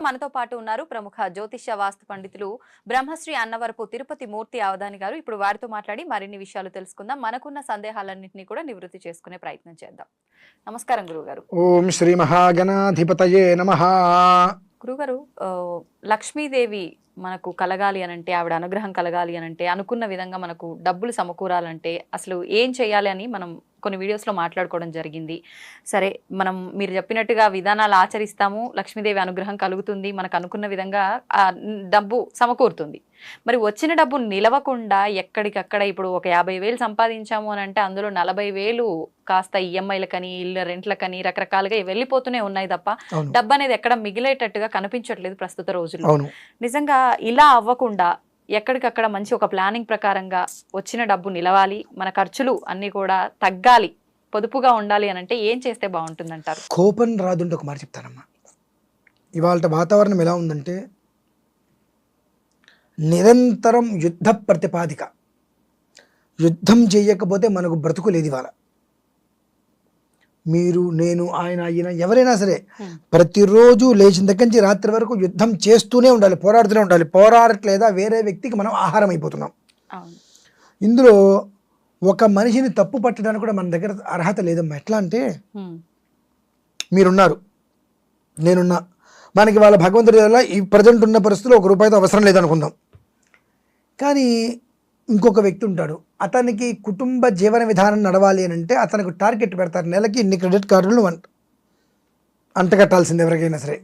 మనతో పాటు ఉన్నారు ప్రముఖ జ్యోతిష్య వాస్తు పండితులు బ్రహ్మశ్రీ అన్నవరపు తిరుపతి మూర్తి అవధాని గారు. ఇప్పుడు వారితో మాట్లాడి మరిన్ని విషయాలు తెలుసుకుందాం. మనకున్న సందేహాలన్నింటినీ కూడా నివృత్తి చేసుకునే ప్రయత్నం చేద్దాం. నమస్కారం గురుగారు. ఓం శ్రీ మహాగణాధిపతయే నమః. గురుగారు, లక్ష్మీదేవి మనకు కలగాలి అనంటే, ఆవిడ అనుగ్రహం కలగాలి అనంటే, అనుకున్న విధంగా మనకు డబ్బులు సమకూరాలంటే అసలు ఏం చేయాలి అని మనం కొన్ని వీడియోస్లో మాట్లాడుకోవడం జరిగింది. సరే, మీరు చెప్పినట్టుగా విధానాలు ఆచరిస్తాము, లక్ష్మీదేవి అనుగ్రహం కలుగుతుంది, మనకు అనుకున్న విధంగా ఆ డబ్బు సమకూరుతుంది. మరి వచ్చిన డబ్బు నిలవకుండా ఎక్కడికక్కడ ఇప్పుడు ఒక 50,000 సంపాదించాము అని అంటే అందులో 40,000 కాస్త ఈఎంఐలకని, ఇళ్ళ రెంట్లకని రకరకాలుగా వెళ్ళిపోతూనే ఉన్నాయి తప్ప డబ్బు అనేది ఎక్కడ మిగిలేటట్టుగా కనిపించట్లేదు ప్రస్తుత రోజుల్లో. నిజంగా ఇలా అవ్వకుండా ఎక్కడికక్కడ మంచి ఒక ప్లానింగ్ ప్రకారంగా వచ్చిన డబ్బు నిలవాలి, మన ఖర్చులు అన్ని కూడా తగ్గాలి, పొదుపుగా ఉండాలి అని అంటే ఏం చేస్తే బాగుంటుందంటారు? కోపం రాదుంటే ఒక మాట చెప్తానమ్మా. ఇవాళ వాతావరణం ఎలా ఉందంటే నిరంతరం యుద్ధ ప్రతిపాదిక. యుద్ధం చేయకపోతే మనకు బ్రతుకు లేదు. ఇవాళ మీరు, నేను, ఆయన, ఈయన ఎవరైనా సరే ప్రతిరోజు లేచిన దగ్గర నుంచి రాత్రి వరకు యుద్ధం చేస్తూనే ఉండాలి, పోరాడుతూనే ఉండాలి. పోరాడట్లేదా వేరే వ్యక్తికి మనం ఆహారం అయిపోతున్నాం. ఇందులో ఒక మనిషిని తప్పు పట్టడానికి కూడా మన దగ్గర అర్హత లేదమ్మా. ఎట్లా అంటే మీరున్నారు, నేనున్నా, మనకి వాళ్ళ భగవంతుడి వల్ల ఈ ప్రజెంట్ ఉన్న పరిస్థితుల్లో ₹1 అవసరం లేదనుకుందాం. కానీ ఇంకొక వ్యక్తి ఉంటాడు, అతనికి కుటుంబ జీవన విధానం నడవాలి అని అంటే అతనికి టార్గెట్ పెడతారు, నెలకి ఇన్ని క్రెడిట్ కార్డులు అంటగట్టాల్సింది ఎవరికైనా సరే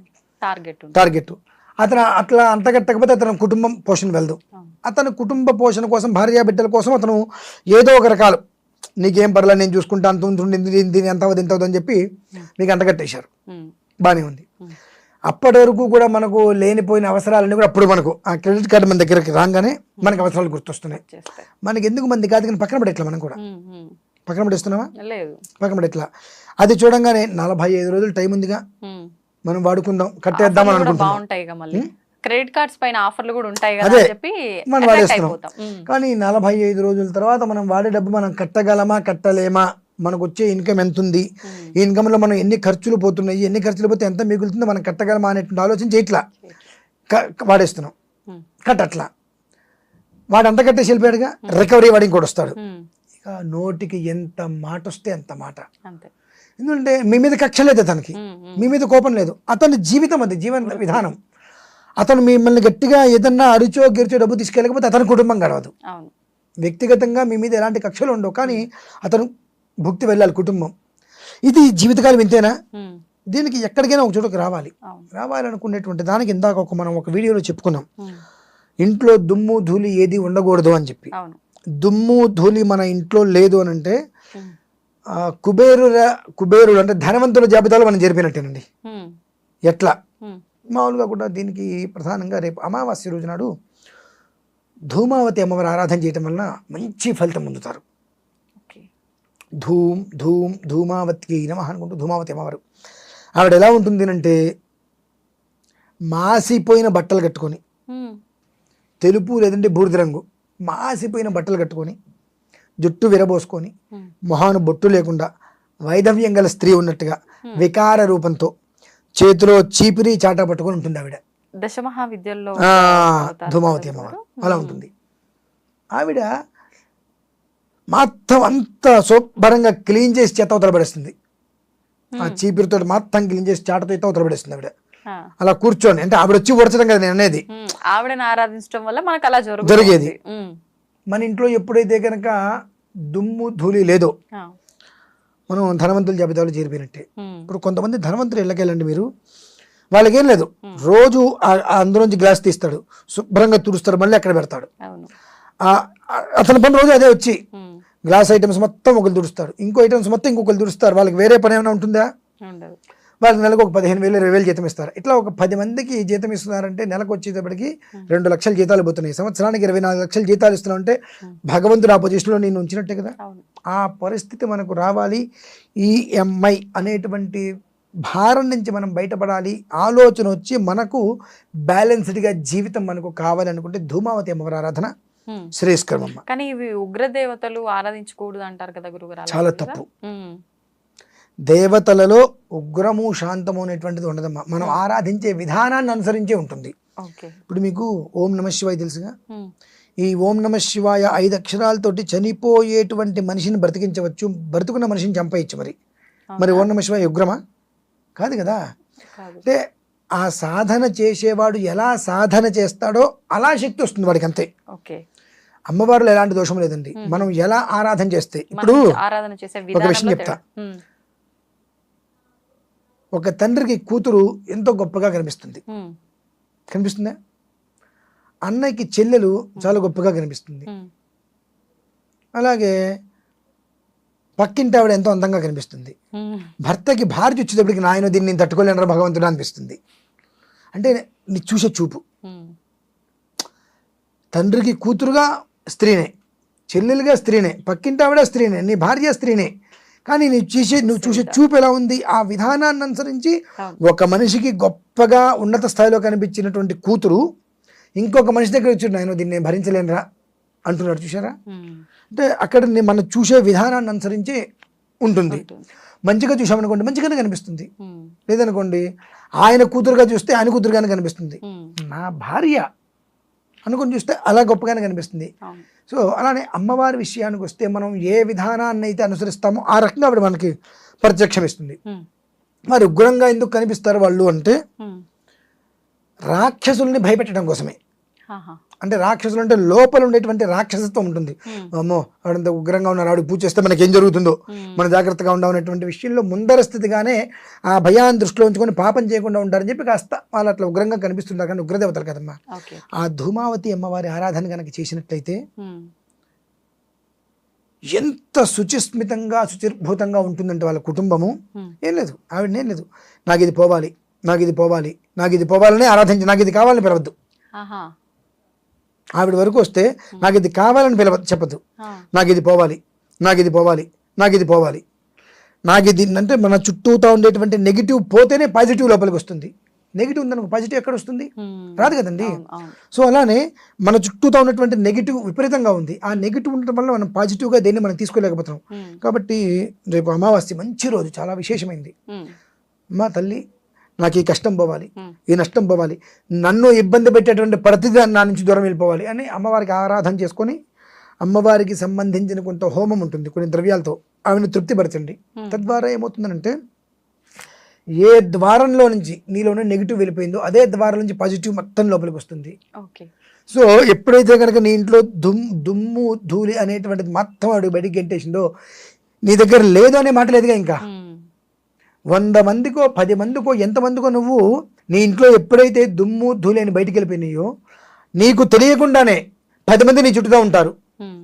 టార్గెట్. అతను అట్లా అంటగట్టకపోతే అతని కుటుంబం పోషణ వెళ్దు. అతని కుటుంబ పోషణ కోసం, భార్య బిడ్డల కోసం అతను ఏదో ఒక రకాలు, నీకేం పర్లేదు నేను చూసుకుంటా, అంత దీని ఎంత అవుతుంది, ఎంత అవుతుందని చెప్పి మీకు అంటగట్టేశారు. బాగానే ఉంది. అప్పటి వరకు కూడా మనకు లేనిపోయిన అవసరాలన్నీ కూడా అప్పుడు మనకు ఆ క్రెడిట్ కార్డు మన దగ్గరికి రాగానే మనకు అవసరాలు గుర్తొస్తున్నాయి. మనకి ఎందుకు మంది కాదు కానీ పక్కన పడేట్లా, మనం కూడా పక్కన పడేస్తున్నామా? పక్కన పడేట్లా. అది చూడంగానే 45 రోజులు టైం ఉందిగా, మనం వాడుకుందాం, కట్టేద్దాం అని అనుకుంటాం. క్రెడిట్ కార్డ్స్ పైన ఆఫర్లు కూడా ఉంటాయి కదా అదే చెప్పి మనం వాడేస్తున్నాం. కానీ 45 రోజుల తర్వాత మనం వాడే డబ్బు మనం కట్టగలమా, కట్టలేమా, మనకు వచ్చే ఇన్కమ్ ఎంత ఉంది, ఈ ఇన్కమ్లో మనం ఎన్ని ఖర్చులు పోతున్నాయి, ఎన్ని ఖర్చులు పోతే ఎంత మిగులుతుందో మనం కట్టగలమా అనేటువంటి ఆలోచన చేయట్లా, వాడేస్తున్నాం. కట్టట్లా, వాడు అంత కట్టేసి వెళ్ళిపోయాడుగా, రికవరీ వాడి ఇంకోటి వస్తాడు. ఇక నోటికి ఎంత మాట వస్తే అంత మాట. ఎందుకంటే మీ మీద కక్ష లేదు అతనికి, మీ మీద కోపం లేదు, అతని జీవితం అది, జీవన విధానం. అతను మిమ్మల్ని గట్టిగా ఏదన్నా అరిచో గిరిచో డబ్బు తీసుకెళ్ళకపోతే అతని కుటుంబం గడవదు. వ్యక్తిగతంగా మీ మీద ఎలాంటి కక్షలు ఉండవు, కానీ అతను భుక్తి వెళ్ళాలి కుటుంబం. ఇది జీవితకాలం ఇంతేనా? దీనికి ఎక్కడికైనా ఒక చోటుకు రావాలనుకునేటువంటి దానికి ఇందాక మనం ఒక వీడియోలో చెప్పుకున్నాం, ఇంట్లో దుమ్ము ధూళి ఏది ఉండకూడదు అని చెప్పి. దుమ్ము ధూళి మన ఇంట్లో లేదు అని అంటే కుబేరుడు అంటే ధనవంతుల జాబితాలో మనం జరిపినట్టేనండి. ఎట్లా? మామూలుగా కూడా దీనికి ప్రధానంగా రేపు అమావాస్య రోజు నాడు ధూమావతి అమ్మవారి ఆరాధన చేయటం వలన మంచి ఫలితం పొందుతారు. ధూమావతికి నమః అనుకుంటూ ధూమావతి అమ్మవారు ఆవిడ ఎలా ఉంటుంది అంటే మాసిపోయిన బట్టలు కట్టుకొని, తెలుపు లేదంటే బూడిద రంగు మాసిపోయిన బట్టలు కట్టుకొని, జుట్టు విరబోసుకొని, మొహాను బొట్టు లేకుండా వైధవ్యం గల స్త్రీ ఉన్నట్టుగా వికార రూపంతో చేతిలో చీపిరి చాటా పట్టుకొని ఉంటుంది ఆవిడ. దశమహావిద్యల్లో ధూమావతి అమ్మవారు అలా ఉంటుంది. ఆవిడ మొత్తం అంతా శుభ్రంగా క్లీన్ చేసి చేత అవతల పడేస్తుంది. ఆ చీపిరితో మొత్తం క్లీన్ చేసి చాటతో అయితే అవతల పడేస్తుంది ఆవిడ. అలా కూర్చోండి అంటే ఆవిడ వచ్చి పడచడం కదా నేను అనేది, ఆవిడని ఆరాధించడం వల్ల మనకు అలా జరిగేది. మన ఇంట్లో ఎప్పుడైతే కనుక దుమ్ము ధూళి లేదో మనం ధనవంతుల జాబితాలో చేరిపోయినట్టే. ఇప్పుడు కొంతమంది ధనవంతులు ఇళ్ళకెళ్ళండి మీరు, వాళ్ళకేం లేదు, రోజు అందులోంచి గ్లాస్ తీస్తాడు, శుభ్రంగా తుడుస్తాడు, మళ్ళీ అక్కడ పెడతాడు. అతని పని రోజు అదే, వచ్చి గ్లాస్ ఐటమ్స్ మొత్తం ఒకరు తుడుస్తాడు, ఇంకో ఐటమ్స్ మొత్తం ఇంకొకరు తుడుస్తారు. వాళ్ళకి వేరే పని ఏమైనా ఉంటుందా? వాళ్ళకి నెలకు ఒక 15,000 20,000 జీతం ఇస్తారు. ఇట్లా ఒక 10 మందికి జీతం ఇస్తున్నారంటే నెలకు వచ్చేటప్పటికి 2 లక్షల జీతాలు పోతున్నాయి. సంవత్సరానికి 24 లక్షల జీతాలు ఇస్తున్నావు అంటే భగవంతుడు ఆ పొజిషన్లో నేను ఉంచినట్టే కదా. ఆ పరిస్థితి మనకు రావాలి. ఈఎంఐ అనేటువంటి భారం నుంచి మనం బయటపడాలి, ఆలోచన వచ్చి మనకు బ్యాలెన్స్డ్గా జీవితం మనకు కావాలనుకుంటే ధూమావతి అమ్మవారి ఆరాధన శ్రేయస్కరమమ్మ. కానీ ఇవి ఉగ్రదేవతలు ఆరాధించకూడదు అంటారు కదా గురుగారు, చాలా తప్పు. దేవతలలో ఉగ్రము శాంతము అనేటువంటిది ఉండదమ్మా. మనం ఆరాధించే విధానాన్ని అనుసరించే ఉంటుంది. ఓకే. ఇప్పుడు మీకు ఓం నమ శివాయ తెలుసుగా, ఈ ఓం నమ శివాయ 5 అక్షరాలతోటి చనిపోయేటువంటి మనిషిని బ్రతికించవచ్చు, బ్రతుకున్న మనిషిని చంపేయచ్చు. మరి ఓం నమ శివాయ ఉగ్రమా? కాదు కదా. అంటే ఆ సాధన చేసేవాడు ఎలా సాధన చేస్తాడో అలా శక్తి వస్తుంది వాడికి, అంతే. ఓకే. అమ్మవారిలో ఎలాంటి దోషం లేదండి, మనం ఎలా ఆరాధన చేస్తే. ఇప్పుడు ఆరాధన చేసే ఒక విషయం చెప్తా. ఒక తండ్రికి కూతురు ఎంతో గొప్పగా కనిపిస్తుంది, కనిపిస్తుందా? అన్నయ్యకి చెల్లెలు చాలా గొప్పగా కనిపిస్తుంది. అలాగే పక్కింటి ఆవిడ ఎంతో అందంగా కనిపిస్తుంది. భర్తకి భార్య వచ్చేటప్పటికి నాయన దీన్ని నేను తట్టుకోలేనరా భగవంతుడు అనిపిస్తుంది. అంటే నీ చూసే చూపు. తండ్రికి కూతురుగా స్త్రీనే, చెల్లెలుగా స్త్రీనే, పక్కింటి ఆవిడ స్త్రీనే, నీ భార్య స్త్రీనే. కానీ నువ్వు చూసే చూపు ఎలా ఉంది? ఆ విధానాన్ని అనుసరించి ఒక మనిషికి గొప్పగా ఉన్నత స్థాయిలో కనిపించినటువంటి కూతురు ఇంకొక మనిషి దగ్గర వచ్చి నేను దీన్ని భరించలేనురా అంటున్నాడు. చూసారా? అంటే అక్కడ మనం చూసే విధానాన్ని అనుసరించి ఉంటుంది. మంచిగా చూసామనుకోండి మంచిగానే కనిపిస్తుంది, లేదనుకోండి ఆయన కూతురుగా చూస్తే ఆయన కూతురుగానే కనిపిస్తుంది, నా భార్య అనుకుని చూస్తే అలా గొప్పగానే కనిపిస్తుంది. సో అలానే అమ్మవారి విషయానికి వస్తే మనం ఏ విధానాన్ని అయితే అనుసరిస్తామో ఆ రకంగా ఆవిడ మనకి ప్రత్యక్షమిస్తుంది. మరి ఉగ్రంగా ఎందుకు కనిపిస్తారు వాళ్ళు అంటే రాక్షసుల్ని భయపెట్టడం కోసమే. అంటే రాక్షసులు అంటే లోపల ఉండేటువంటి రాక్షసత్వం ఉంటుంది. అమ్మో ఆవిడంత ఉగ్రంగా ఉన్నారు, ఆవిడ పూజ చేస్తే మనకి ఏం జరుగుతుందో, మనం జాగ్రత్తగా ఉండవనేటువంటి విషయంలో ముందర స్థితిగానే ఆ భయాన్ని దృష్టిలో ఉంచుకొని పాపం చేయకుండా ఉంటారని చెప్పి కాస్త వాళ్ళు అట్లా ఉగ్రంగా కనిపిస్తుంటారు. కానీ ఉగ్రదేవతలు కదమ్మా. ఆ ధూమావతి అమ్మవారి ఆరాధన కనుక చేసినట్లయితే ఎంత శుచిస్మితంగా శుచిర్భూతంగా ఉంటుందంటే వాళ్ళ కుటుంబము. ఏం లేదు, ఆవిడనేం లేదు నాకు ఇది పోవాలి, నాకు ఇది పోవాలి, నాకు ఇది పోవాలని ఆరాధించి నాకు ఇది కావాలని పిలవద్దు. ఆవిడ వరకు వస్తే నాకు ఇది కావాలని చెప్పద్దు. నాకు ఇది పోవాలి, నాకు ఇది పోవాలి, నాకు ఇది పోవాలి, నాకు ఇది అంటే మన చుట్టూతో ఉండేటువంటి నెగిటివ్ పోతేనే పాజిటివ్ లోపలికి వస్తుంది. నెగిటివ్ ఉందనుకో పాజిటివ్ ఎక్కడ వస్తుంది? రాదు కదండి. సో అలానే మన చుట్టూతో ఉన్నటువంటి నెగిటివ్ విపరీతంగా ఉంది. ఆ నెగిటివ్ ఉండటం వల్ల మనం పాజిటివ్గా దేన్ని మనం తీసుకోలేకపోతున్నాం. కాబట్టి రేపు అమావాస్య మంచి రోజు, చాలా విశేషమైంది. అమ్మా తల్లి నాకు ఈ కష్టం పోవాలి, ఈ నష్టం పోవాలి, నన్ను ఇబ్బంది పెట్టేటువంటి ప్రతిదీ నా నుంచి దూరం వెళ్ళిపోవాలి అని అమ్మవారికి ఆరాధన చేసుకొని అమ్మవారికి సంబంధించిన కొంత హోమం ఉంటుంది, కొన్ని ద్రవ్యాలతో ఆమెను తృప్తిపరచండి. తద్వారా ఏమవుతుందంటే ఏ ద్వారంలో నుంచి నీలోనే నెగిటివ్ వెళ్ళిపోయిందో అదే ద్వారం నుంచి పాజిటివ్ మొత్తం లోపలికి వస్తుంది. సో ఎప్పుడైతే కనుక నీ ఇంట్లో దుమ్ము ధూళి అనేటువంటిది మొత్తం అడుగు బయటికి గెంటేసిందో నీ దగ్గర లేదు అనే మాట లేదుగా. ఇంకా 100 మందికో 10 మందికో ఎంతమందికో నువ్వు నీ ఇంట్లో ఎప్పుడైతే దుమ్ము ధూళి అని బయటికి వెళ్ళిపోయినాయో నీకు తెలియకుండానే 10 మంది నీ చుట్టూతో ఉంటారు.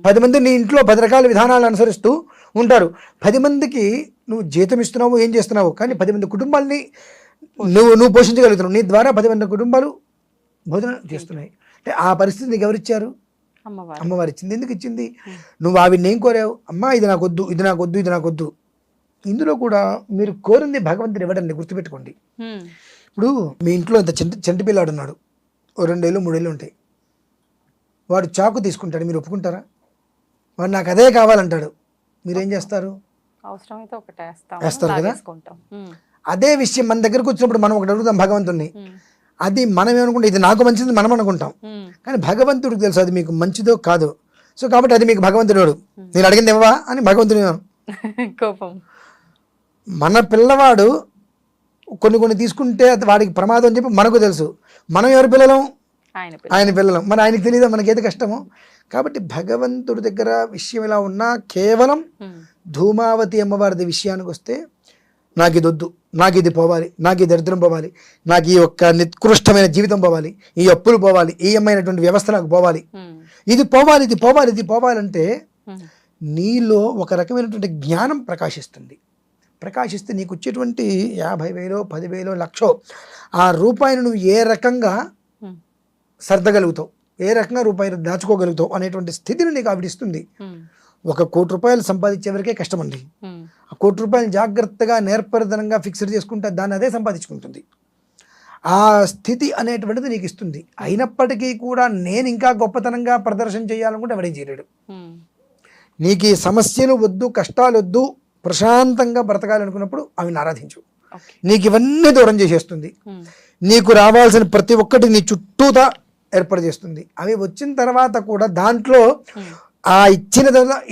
10 మంది నీ ఇంట్లో 10 రకాల విధానాలు అనుసరిస్తూ ఉంటారు. 10 మందికి నువ్వు జీతం ఇస్తున్నావు, ఏం చేస్తున్నావు, కానీ 10 మంది కుటుంబాలని నువ్వు పోషించగలుగుతున్నావు. నీ ద్వారా 10 మంది కుటుంబాలు భోజనం చేస్తున్నాయి. అంటే ఆ పరిస్థితి నీకు ఎవరిచ్చారు? అమ్మవారు ఇచ్చింది. ఎందుకు ఇచ్చింది? నువ్వు ఆవిడ్ని ఏం కోరావు? అమ్మా ఇది నాకొద్దు, ఇది నాకొద్దు, ఇది నాకొద్దు. ఇందులో కూడా మీరు కోరింది భగవంతుడు ఇవ్వడండి, గుర్తుపెట్టుకోండి. ఇప్పుడు మీ ఇంట్లో ఇంత చంటి పిల్లాడు ఉన్నాడు, 2 ఏళ్ళు 3 ఏళ్ళు ఉంటాయి. వాడు చాకు తీసుకుంటాడు, మీరు ఒప్పుకుంటారా? వాడు నాకు అదే కావాలంటాడు, మీరేం చేస్తారు? వేస్తారు కదా. అదే విషయం మన దగ్గరకు వచ్చినప్పుడు మనం ఒకటి అడుగుతాం భగవంతుడిని, అది మనం ఏమనుకుంటాం, ఇది నాకు మంచిది మనం అనుకుంటాం, కానీ భగవంతుడికి తెలుసు అది మీకు మంచిదో కాదో. సో కాబట్టి అది మీకు భగవంతుడు, నేను అడిగింది ఇవ్వవా అని భగవంతుడి కోపం. మన పిల్లవాడు కొన్ని తీసుకుంటే అది వాడికి ప్రమాదం అని చెప్పి మనకు తెలుసు. మనం ఎవరి పిల్లలం? ఆయన పిల్లలం. మరి ఆయనకి తెలియదా మనకేది కష్టమో? కాబట్టి భగవంతుడి దగ్గర విషయం ఎలా ఉన్నా కేవలం ధూమావతి అమ్మవారి విషయానికి వస్తే నాకు ఇది వద్దు, నాకు ఇది పోవాలి, నాకు ఈ దరిద్రం పోవాలి, నాకు ఈ ఒక్క నికృష్టమైన జీవితం పోవాలి, ఈ అప్పులు పోవాలి, ఈ అమ్మైనటువంటి వ్యవస్థ నాకు పోవాలి, ఇది పోవాలి, ఇది పోవాలి, ఇది పోవాలంటే నీలో ఒక రకమైనటువంటి జ్ఞానం ప్రకాశిస్తుంది. ప్రకాశిస్తే నీకు వచ్చేటువంటి 50,000 10,000 1,00,000 ఆ రూపాయిని నువ్వు ఏ రకంగా సర్దగలుగుతావు, ఏ రకంగా రూపాయిని దాచుకోగలుగుతావు అనేటువంటి స్థితిని నీకు ఆవిడిస్తుంది. 1 కోటి రూపాయలు సంపాదించేవరకే కష్టమండి. ఆ 1 కోటి రూపాయలు జాగ్రత్తగా నేర్పరితనంగా ఫిక్స్డ్ చేసుకుంటే దాన్ని అదే సంపాదించుకుంటుంది. ఆ స్థితి అనేటువంటిది నీకు ఇస్తుంది. అయినప్పటికీ కూడా నేను ఇంకా గొప్పతనంగా ప్రదర్శన చేయాలనుకుంటే ఎవడేం చేయలేడు. నీకు ఈ సమస్యలు వద్దు, కష్టాలు వద్దు, ప్రశాంతంగా బ్రతకాలనుకున్నప్పుడు ఆవిడని ఆరాధించు. ఓకే. నీకు ఇవన్నీ దూరం చేసేస్తుంది. ఉమ్. నీకు రావాల్సిన ప్రతి ఒక్కటి నీ చుట్టూతా ఏర్పాటు చేస్తుంది. అవి వచ్చిన తర్వాత కూడా దాంట్లో ఆ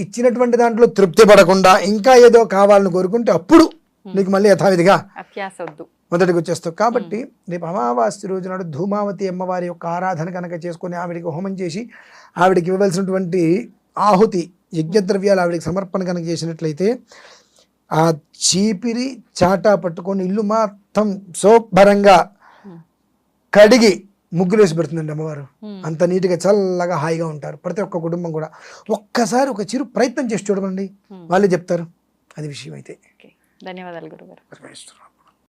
ఇచ్చినటువంటి దాంట్లో తృప్తి పడకుండా ఇంకా ఏదో కావాలని కోరుకుంటే అప్పుడు నీకు మళ్ళీ యథావిధిగా అత్యాస వద్దు. మొదటికి వచ్చేస్తావు. కాబట్టి రేపు అమావాస్య రోజు నాడు ధూమావతి అమ్మవారి యొక్క ఆరాధన కనుక చేసుకొని ఆవిడికి హోమం చేసి ఆవిడికి ఇవ్వవలసినటువంటి ఆహుతి యజ్ఞద్రవ్యాలు ఆవిడికి సమర్పణ కనుక చేసినట్లయితే ఆ చీపిరి చాటా పట్టుకొని ఇల్లు మొత్తం శుభ్రంగా కడిగి ముగ్గులు వేసి పెడుతుందండి అమ్మవారు. అంత నీట్గా చల్లగా హాయిగా ఉంటారు ప్రతి ఒక్క కుటుంబం కూడా. ఒక్కసారి ఒక చిరు ప్రయత్నం చేసి చూడమండి, వాళ్ళే చెప్తారు అది విషయం అయితే. ధన్యవాదాలు గురుగారు.